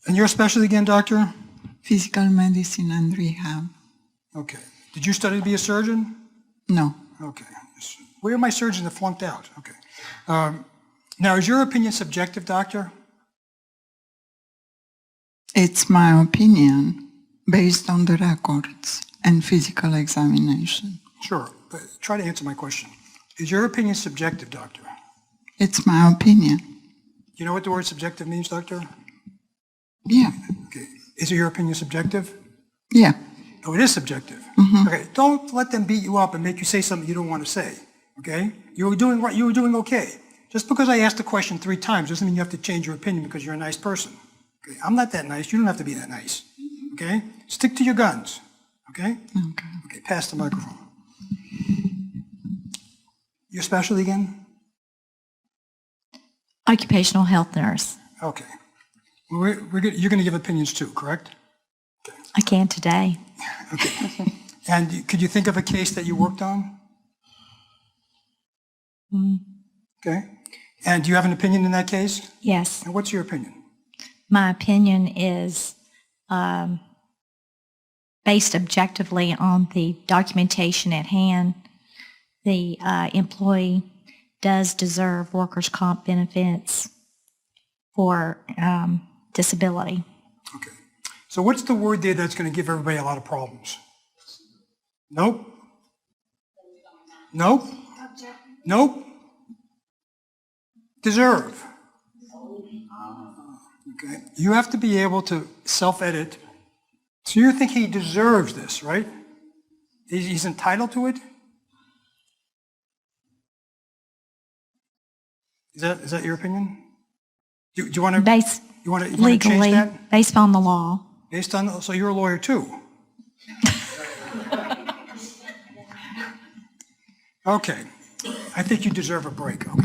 And your specialty again, doctor? Physical medicine and rehab. Okay. Did you study to be a surgeon? No. Okay. Where are my surgeons that flunked out? Okay. Now, is your opinion subjective, doctor? It's my opinion based on the records and physical examination. Sure, but try to answer my question. Is your opinion subjective, doctor? It's my opinion. You know what the word subjective means, doctor? Yeah. Okay. Is your opinion subjective? Yeah. Oh, it is subjective. Okay. Don't let them beat you up and make you say something you don't want to say. Okay? You were doing right. You were doing okay. Just because I asked the question 3 times doesn't mean you have to change your opinion because you're a nice person. Okay? I'm not that nice. You don't have to be that nice. Okay? Stick to your guns. Okay? Okay. Okay. Pass the microphone. Your specialty again? Occupational health nurse. Okay. You're going to give opinions too, correct? I can today. Okay. And could you think of a case that you worked on? Okay. And do you have an opinion in that case? Yes. And what's your opinion? My opinion is based objectively on the documentation at hand. The employee does deserve workers' comp benefits for disability. Okay. So what's the word there that's going to give everybody a lot of problems? Nope. Nope. Nope. Deserve. Okay. You have to be able to self-edit. So you think he deserves this, right? He's entitled to it? Is that your opinion? Do you want to Legally, change that? based on the law. Based on, so you're a lawyer too? Okay. I think you deserve a break. Okay.